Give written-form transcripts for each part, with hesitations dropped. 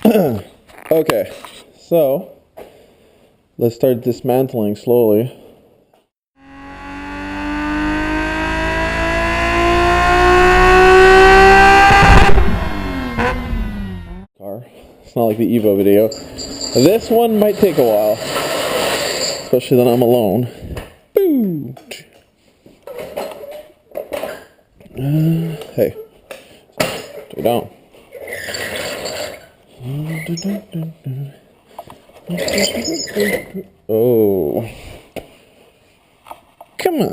Okay, so let's start dismantling slowly. Car. It's not like the Evo video. This one might take a while, especially when I'm alone. Boo! Hey, stay down. Oh, come on.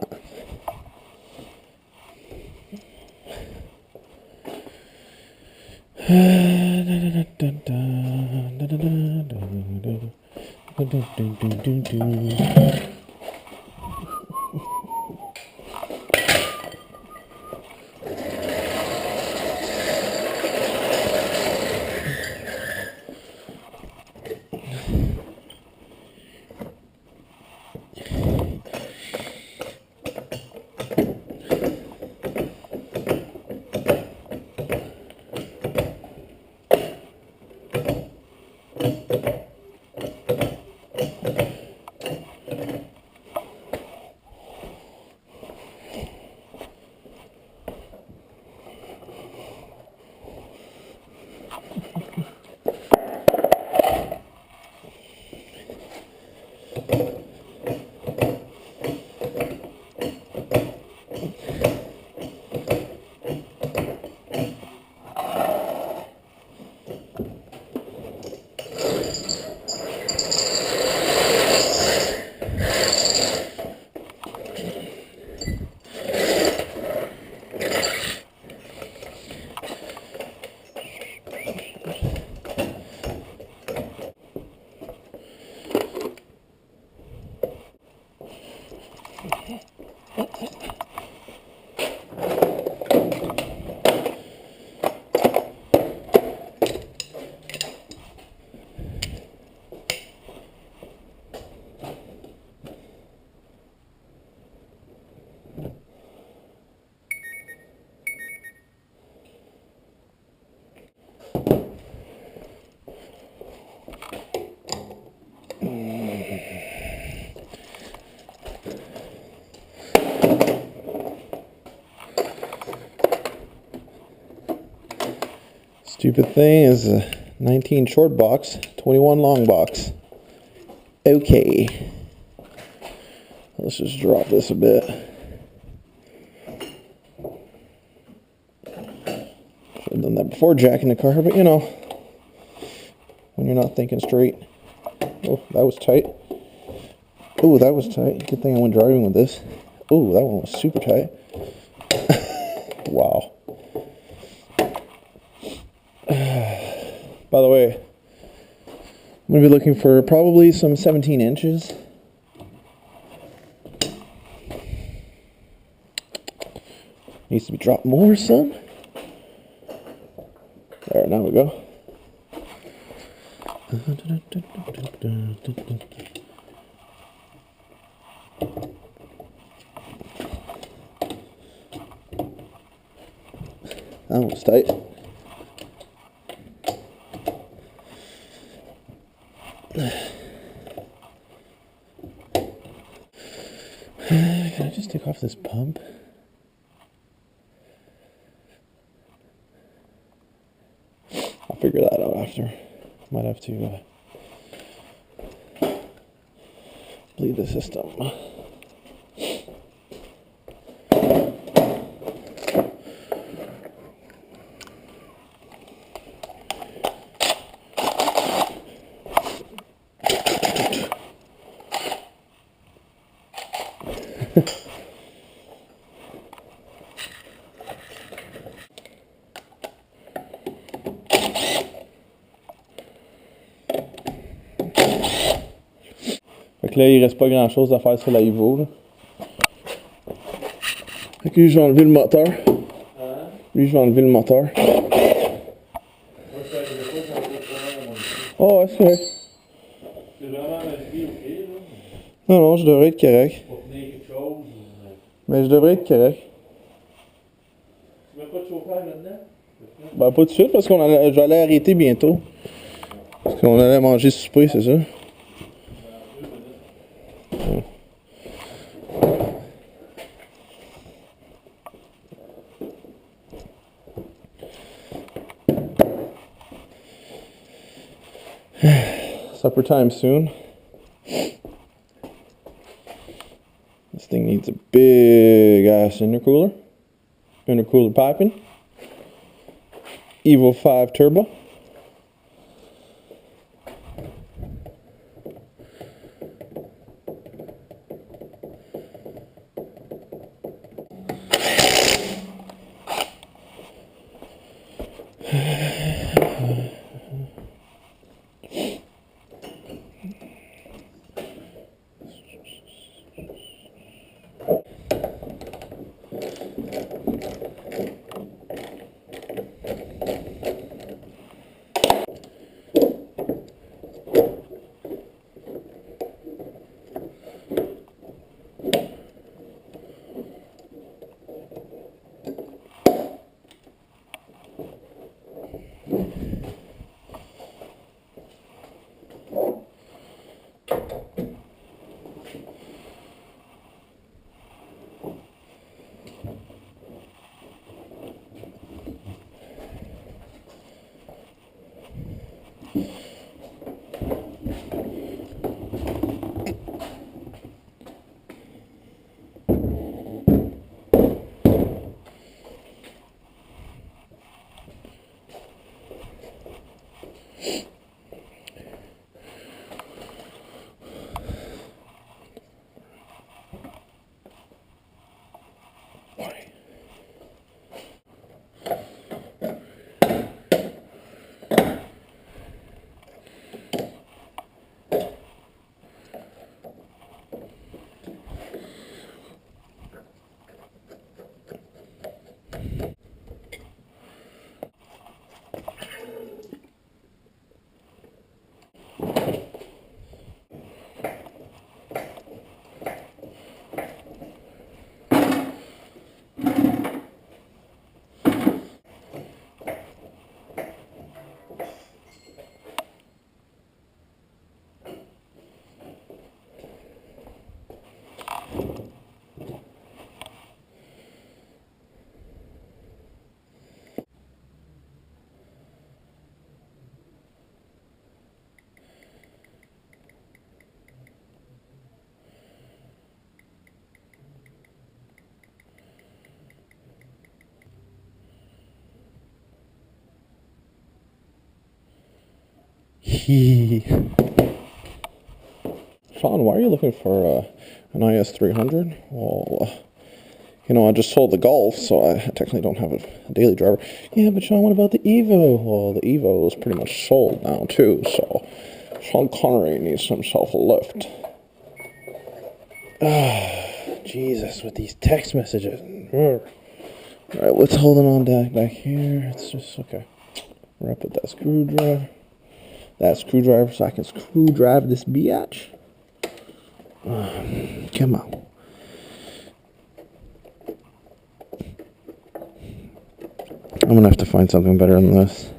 Stupid thing is a 19 short box, 21 long box. Okay. Let's just drop this a bit. Should have done that before jacking the car, but you know, when you're not thinking straight. Oh, that was tight. Oh, that was tight. Good thing I went driving with this. Oh, that one was super tight. Wow. By the way, I'm going to be looking for probably some 17 inches. Needs to be dropped more, son. There, now we go. That one's tight. Can I just take off this pump? I'll figure that out after. Might have to bleed the system. Fait que là, il reste pas grand chose à faire sur la Evo. Là. Fait que lui, je vais enlever le moteur. Lui, je vais enlever le moteur. Oh, ouais, c'est vrai. C'est vraiment la vie, ok, là? Non, non, je devrais être correct. Pour tenir quelque chose. Mais je devrais être correct. Tu mets pas de chauffage là-dedans? Ben, pas tout de suite, parce que j'allais arrêter bientôt. Con la manger sur souper, c'est ça? Supper time soon. This thing needs a big ass intercooler. Intercooler piping. Evo 5 turbo. Sean, why are you looking for an IS300? Well, you know, I just sold the Golf, so I technically don't have a daily driver. Yeah, but Sean, what about the Evo? Well, the Evo is pretty much sold now, too, so Sean Connery needs himself a lift. Jesus, with these text messages. Alright, what's holding on back here? It's just, okay. We're gonna put that screwdriver. That screwdriver so I can screw drive this biatch. Come on. I'm gonna have to find something better than this.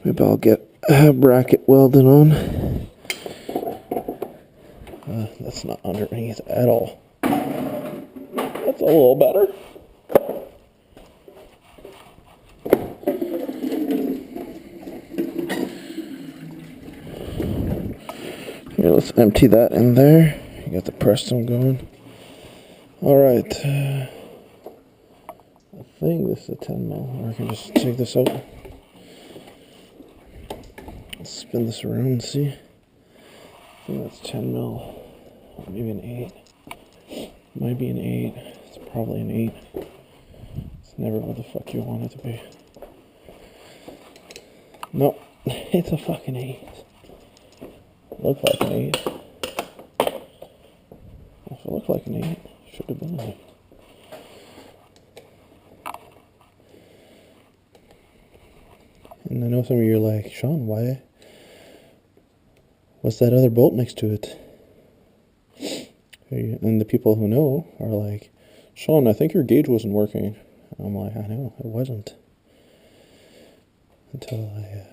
Maybe I'll get a bracket welded on. That's not underneath at all. That's a little better. Here, let's empty that in there. You got the Preston going. Alright. I think this is a 10 mil. Or I can just take this out. Let's spin this around and see. I think that's 10 mil. Maybe an 8. Might be an 8. It's probably an 8. It's never what the fuck you want it to be. Nope. It's a fucking 8. Look like an 8. If it looked like an 8, should have been an 8. And I know some of you are like, Sean, why? What's that other bolt next to it? And the people who know are like, Sean, I think your gauge wasn't working. And I'm like, I know, it wasn't. Until I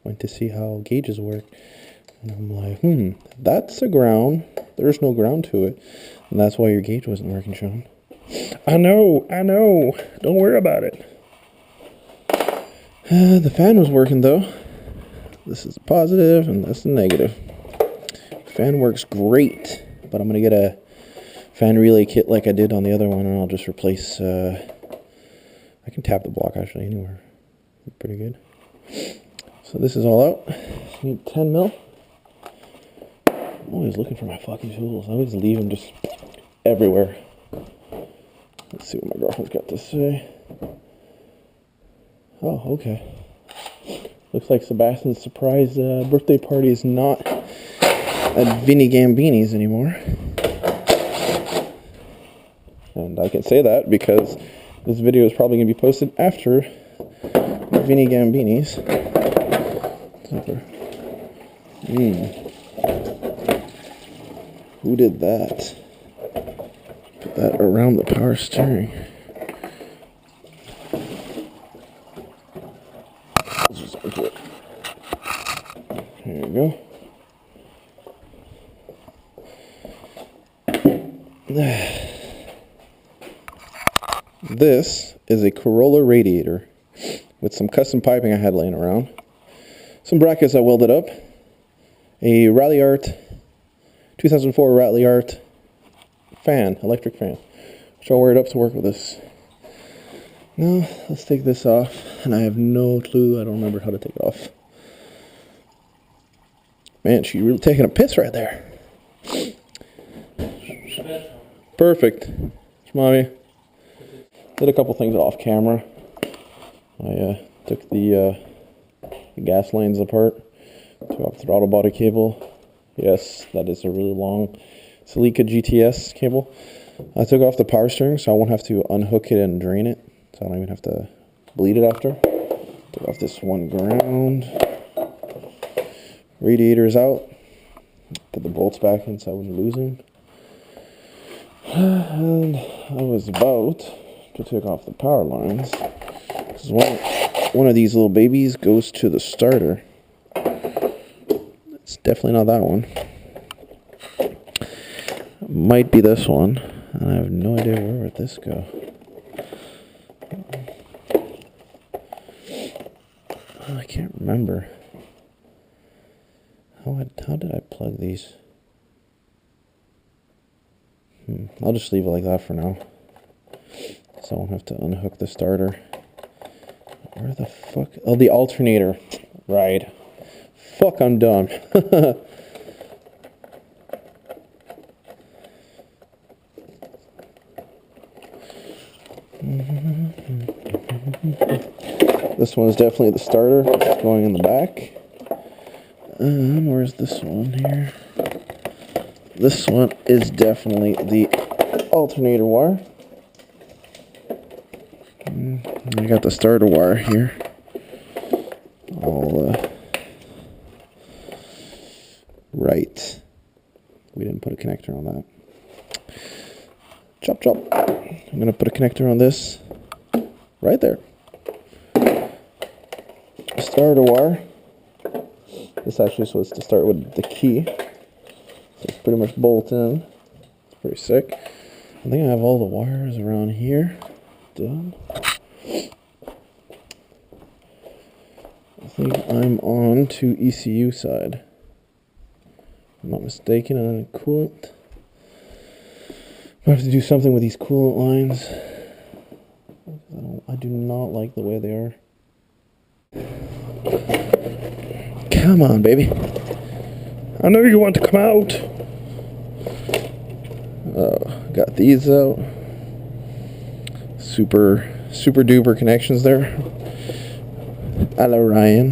went to see how gauges work. And I'm like, that's a ground. There's no ground to it. And that's why your gauge wasn't working, Sean. I know. Don't worry about it. The fan was working, though. This is a positive, and that's a negative. Fan works great, but I'm going to get a fan relay kit like I did on the other one, and I'll just replace... I can tap the block, actually, anywhere. Pretty good. So this is all out. Just need 10 mil. I'm always looking for my fucking tools. I always leave them just everywhere. Let's see what my girlfriend's got to say. Oh, okay. Looks like Sebastian's surprise birthday party is not at Vinny Gambini's anymore. And I can say that because this video is probably going to be posted after Vinny Gambini's. Who did that? Put that around the power steering. Let's just into it. There you go. This is a Corolla radiator with some custom piping I had laying around. Some brackets I welded up. A Rally Art 2004 Rally Art fan, electric fan, which I'll wire it up to work with this. Now, let's take this off, and I have no clue, I don't remember how to take it off. Man, she's really taking a piss right there. Perfect. Mommy. Did a couple things off camera. I took the gas lines apart, took off the throttle body cable. Yes, that is a really long Celica GTS cable. I took off the power steering so I won't have to unhook it and drain it, so I don't even have to bleed it after. Took off this one ground. Radiator's out. Put the bolts back in so I wouldn't lose them. And I was about to take off the power lines because one of these little babies goes to the starter. It's definitely not that one. It might be this one, and I have no idea where would this go. Oh, I can't remember. How did I plug these? I'll just leave it like that for now, so I won't have to unhook the starter. Where the fuck? Oh, the alternator. Right. Fuck, I'm dumb. This one is definitely the starter. It's going in the back. And where's this one here? This one is definitely the alternator wire. I got the starter wire here. All right. We didn't put a connector on that. Chop, chop. I'm going to put a connector on this right there. Starter wire. This actually is supposed to start with the key. So it's pretty much bolt in. It's pretty sick. I think I have all the wires around here done. I think I'm on to ECU side. If I'm not mistaken, and then coolant. I have to do something with these coolant lines. I do not like the way they are. Come on, baby. I know you want to come out. Got these out. Super duper connections there. A la Ryan.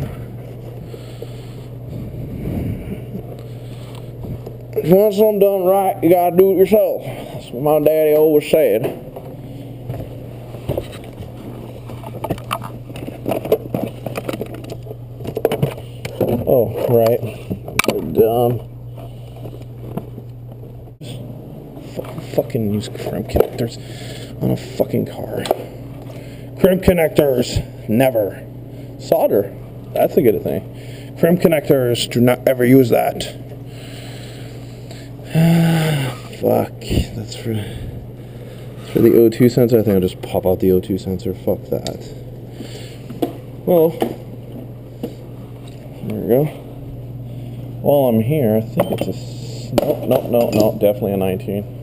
If you want something done right, you gotta do it yourself. That's what my daddy always said. Oh, right. So dumb. Fucking use crimp connectors on a fucking car. Crimp connectors, never. Solder, that's a good thing. Frame connectors, do not ever use that. Fuck, that's for the O2 sensor. I think I'll just pop out the O2 sensor. Fuck that. Well, there we go. While I'm here, I think it's a... No, definitely a 19.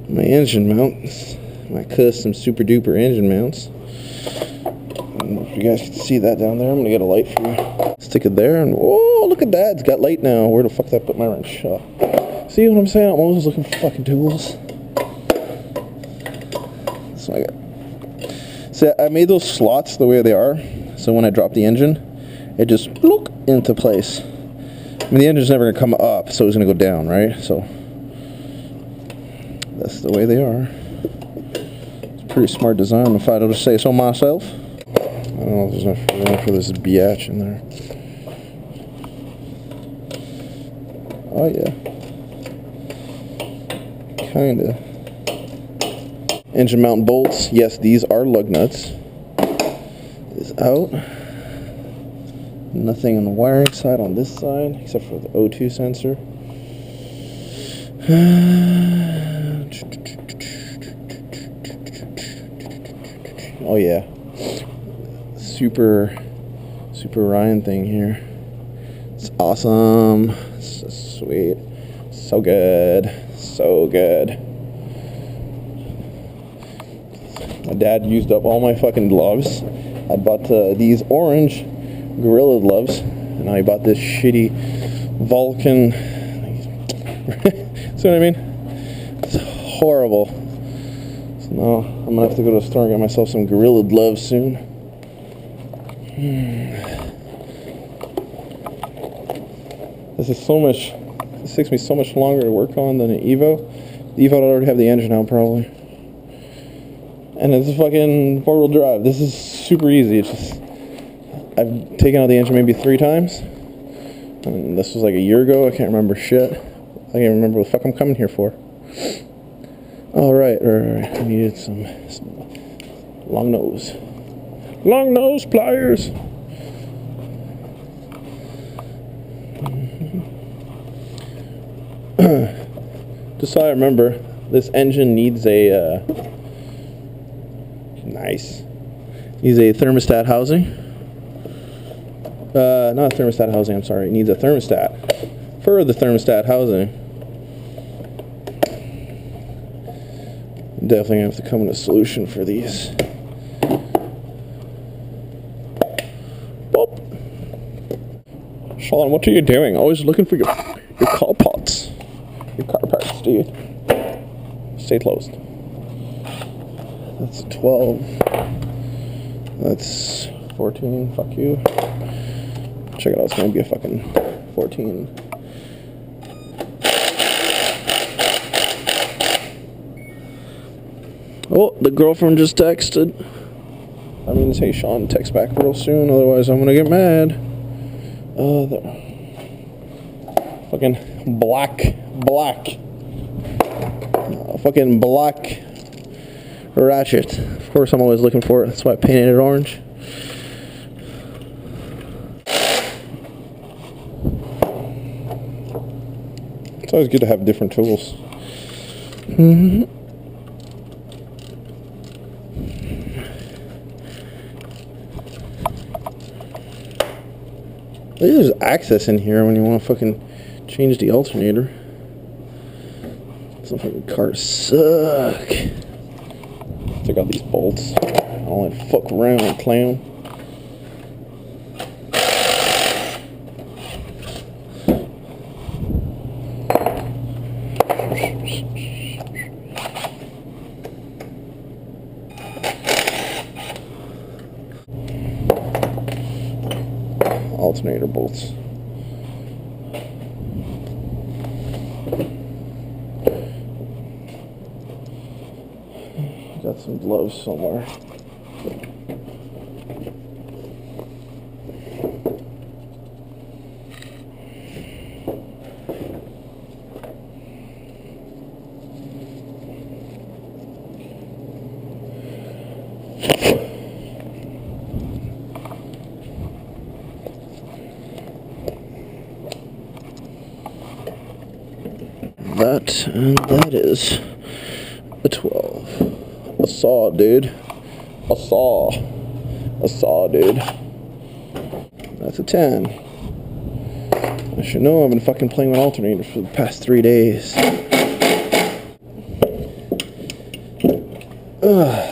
My engine mounts, my custom super duper engine mounts. I don't know if you guys can see that down there. I'm gonna get a light for you. Stick it there, and whoa, look at that! It's got light now. Where the fuck did I put my wrench? See what I'm saying? I'm always looking for fucking tools. So I got. See, I made those slots the way they are, so when I drop the engine, it just look into place. I mean, the engine's never gonna come up, so it's gonna go down, right? So that's the way they are. It's a pretty smart design, if I don't say so myself. I don't know if there's enough room for this biatch in there. Oh yeah. Kinda. Engine mount bolts. Yes, these are lug nuts. Is out. Nothing on the wiring side on this side, except for the O2 sensor. Oh yeah. Super Ryan thing here. It's awesome. So sweet. So good. So good. My dad used up all my fucking gloves. I bought these orange Gorilla gloves, and I bought this shitty Vulcan. See what I mean? It's horrible. So now I'm gonna have to go to the store and get myself some Gorilla gloves soon. This takes me so much longer to work on than an Evo. The Evo would already have the engine out probably. And it's a fucking four-wheel drive. This is super easy. It's just, I've taken out the engine maybe 3 times. And this was like a year ago. I can't remember shit. I can't remember what the fuck I'm coming here for. Oh, right. I needed some long nose. Long nose pliers. Just so I remember, this engine needs a needs a thermostat housing. Not a thermostat housing, I'm sorry. It needs a thermostat for the thermostat housing. Definitely gonna have to come with a solution for these. Boop. Sean, what are you doing? Always looking for your car parts. Your car parts, dude. Stay closed. That's a 12. That's 14. Fuck you. Check it out. It's gonna be a fucking 14. Oh, the girlfriend just texted. I mean, hey, Sean, text back real soon. Otherwise, I'm gonna get mad. Fucking black. Fucking black ratchet. Of course, I'm always looking for it. That's why I painted it orange. It's always good to have different tools. There's access in here when you want to fucking change the alternator. Some fucking cars suck. Check out these bolts. I don't want to fuck around, clown. Alternator bolts. Got some gloves somewhere. that, and that is a 12. A saw, dude. A saw. A saw, dude. That's a 10. I should know I've been fucking playing with alternators for the past 3 days. Ugh.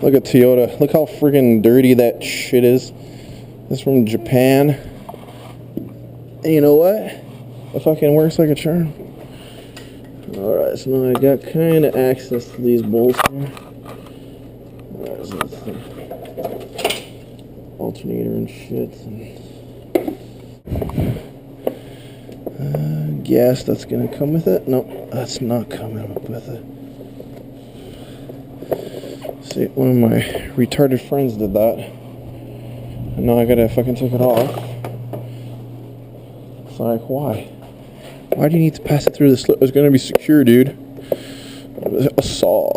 Look at Toyota. Look how freaking dirty that shit is. It's from Japan. And you know what? It fucking works like a charm. Alright, so now I got kind of access to these bolts here. Alright, so that's the alternator and shit. Gas, that's gonna come with it. No, that's not coming with it. See, one of my retarded friends did that. And now I gotta fucking take it off. It's like, why? Why do you need to pass it through the slip? It's gonna be secure, dude. A saw.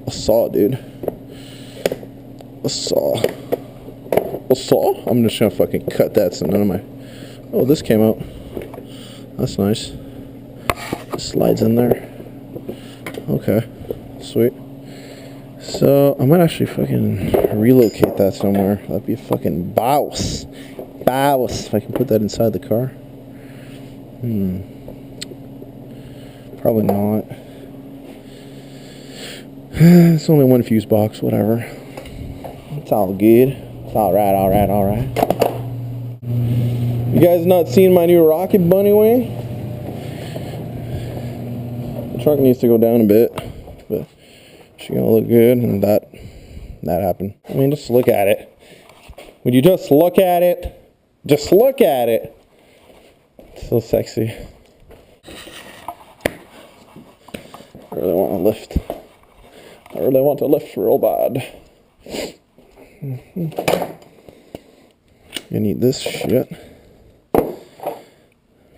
A saw, dude. A saw. A saw? I'm just gonna fucking cut that so none of my... Oh, this came out. That's nice. It slides in there. Okay. Sweet. So, I might actually fucking relocate that somewhere. That'd be a fucking bouse. Bouse. If I can put that inside the car. Probably not. It's only one fuse box, whatever. It's all good. It's alright, alright, alright. You guys not seen my new Rocket Bunny wing? The truck needs to go down a bit, but she's gonna look good, and that happened. I mean, just look at it. Would you just look at it? Just look at it. It's so sexy. I really want to lift. I really want to lift real bad. You need this shit.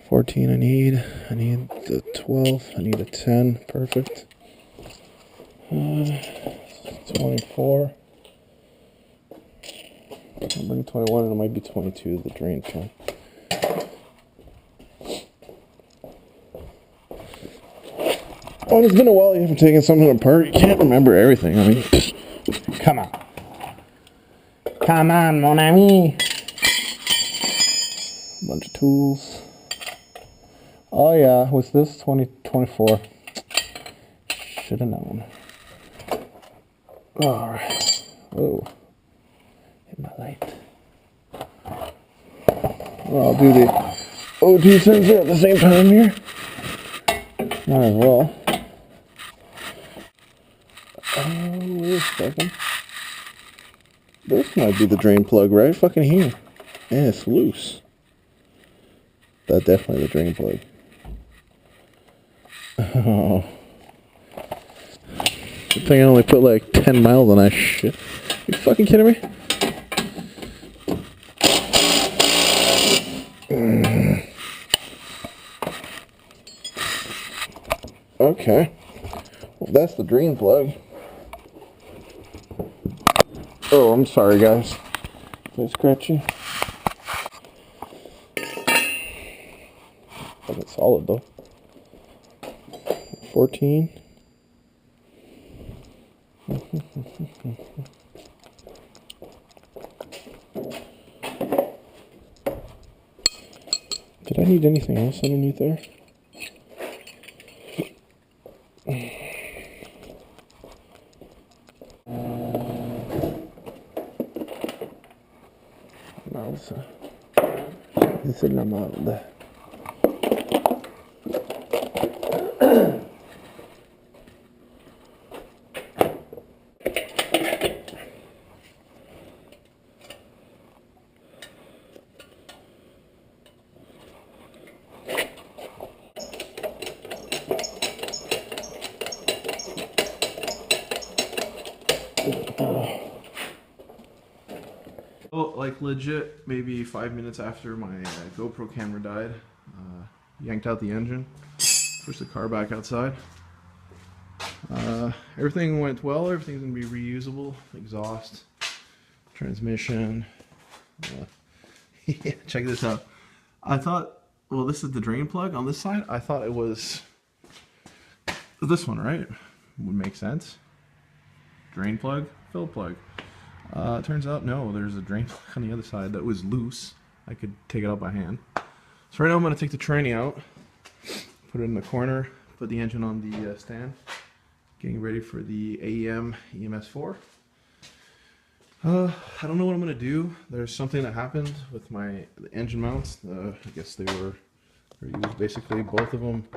14 I need the 12, I need a 10, perfect. 24. I'll bring 21 and it might be 22, the drain time. Oh, it's been a while you haven't taken something apart. You can't remember everything. I mean, come on. Come on, mon ami. A bunch of tools. Oh yeah, was this 2024? Should have known. Alright. Oh. Hit my light. Well, I'll do the OT sensor at the same time here. Might as well. Wait a second. This might be the drain plug right fucking here. Yeah, it's loose. That's definitely the drain plug. Oh. Good thing I only put like 10 miles on that shit. You fucking kidding me? Okay. Well, that's the drain plug. Oh, I'm sorry, guys. Is that scratchy? It's solid though. 14. Did I need anything else underneath there? No, it's la merde. Oh, like legit, maybe 5 minutes after my GoPro camera died, yanked out the engine, pushed the car back outside. Everything went well, everything's going to be reusable, exhaust, transmission, Yeah, check this out. I thought, well, this is the drain plug on this side. I thought it was this one, right? Would make sense. Drain plug, fill plug. Turns out, no, there's a drain plug on the other side that was loose. I could take it out by hand. So right now I'm going to take the tranny out, put it in the corner, put the engine on the stand, getting ready for the AEM EMS4. I don't know what I'm going to do. There's something that happened with the engine mounts. I guess they were used, basically both of them,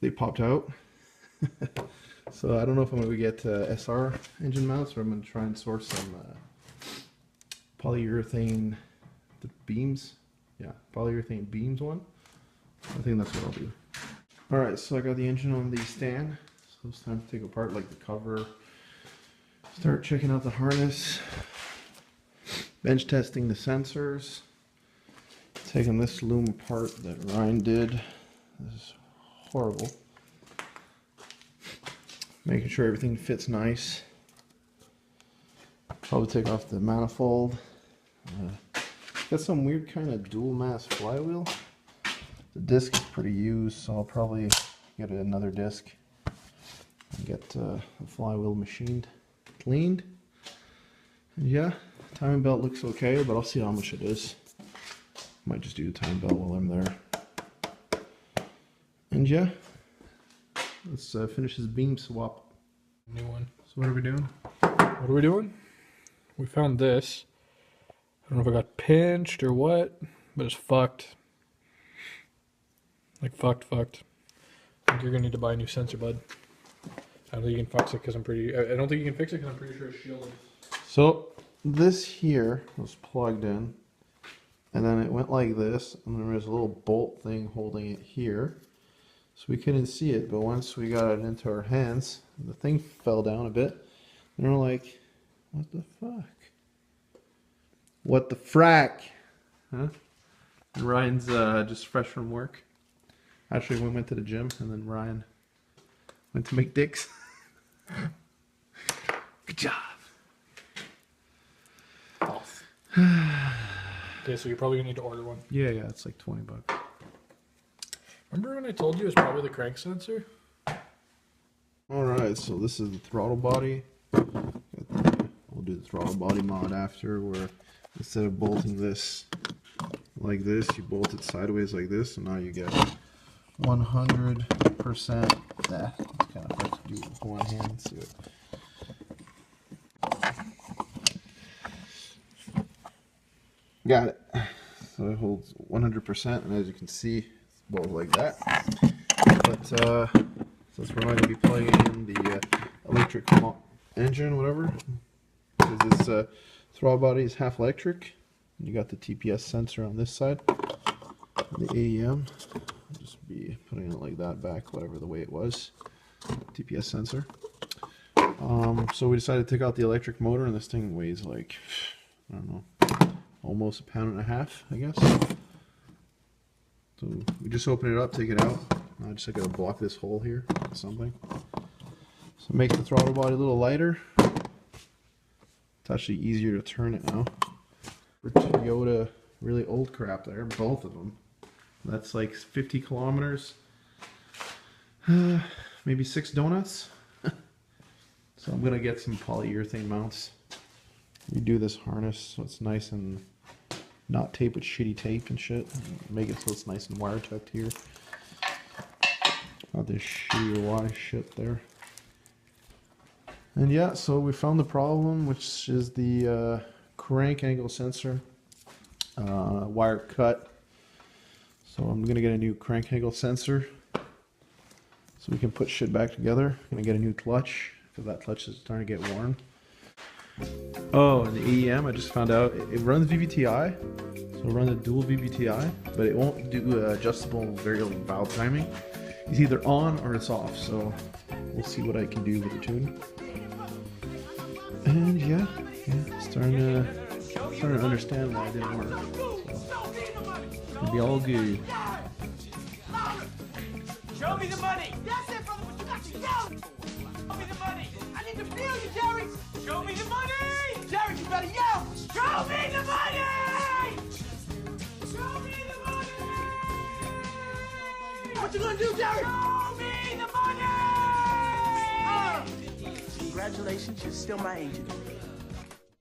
they popped out. So I don't know if I'm going to get SR engine mounts, or I'm going to try and source some polyurethane beams. Yeah, polyurethane beams one. I think that's what I'll do. Alright, so I got the engine on the stand. So it's time to take apart like the cover. Start checking out the harness. Bench testing the sensors. Taking this loom apart that Ryan did. This is horrible. Making sure everything fits nice. Probably take off the manifold. Got some weird kind of dual mass flywheel. The disc is pretty used, so I'll probably get another disc and get the flywheel machined, cleaned. And yeah, timing belt looks okay, but I'll see how much it is. Might just do the timing belt while I'm there. And yeah, let's finish this beam swap. New one. So what are we doing? What are we doing? We found this. I don't know if I got pinched or what, but it's fucked. Like fucked. I think you're gonna need to buy a new sensor, bud. I don't think you can fix it because I'm pretty. I don't think you can fix it because I'm pretty sure it's shielded. So this here was plugged in, and then it went like this, and there was a little bolt thing holding it here. So we couldn't see it, but once we got it into our hands, the thing fell down a bit. And we're like, what the fuck? What the frack? Huh? And Ryan's just fresh from work. Actually, we went to the gym, and then Ryan went to make dicks. Good job. Okay, so you're probably gonna need to order one. Yeah, it's like 20 bucks. Remember when I told you it's probably the crank sensor? Alright, so this is the throttle body. We'll do the throttle body mod after, where instead of bolting this like this, you bolt it sideways like this, and now you get 100%. That it's kind of hard to do with one hand. So got it. So it holds 100%, and as you can see, it's both like that. But since we're going to be plugging in the electric engine, whatever, because this throttle body is half electric. You got the TPS sensor on this side, the AEM. I'll just be putting it like that back, whatever the way it was. TPS sensor. So we decided to take out the electric motor, and this thing weighs like, I don't know, almost 1.5 pounds, I guess. So we just open it up, take it out. I just gotta block this hole here with something. So make the throttle body a little lighter. It's actually easier to turn it now. For Toyota, really old crap there, both of them. That's like 50 kilometers. Maybe 6 donuts. So I'm gonna get some polyurethane mounts. You do this harness so it's nice and not taped with shitty tape and shit. Make it so it's nice and wire tucked here. Not this shitty wire shit there. And yeah, so we found the problem, which is the crank angle sensor wire cut. So I'm gonna get a new crank angle sensor so we can put shit back together. I'm gonna get a new clutch because that clutch is starting to get worn. Oh, and the AEM, I just found out it runs VVTi, so it'll run the dual VVTi, but it won't do adjustable variable valve timing. It's either on or it's off, so we'll see what I can do with the tune. And yeah, starting to understand why it didn't work. So it'll be all good. Show me the money! That's it, brother, but you got to yell! Show me the money! I need to feel you, Jerry! Show me the money! Jerry, you better yell! Show me the money! What you gonna do, Jerry? Show me the money! Congratulations, you're still my agent.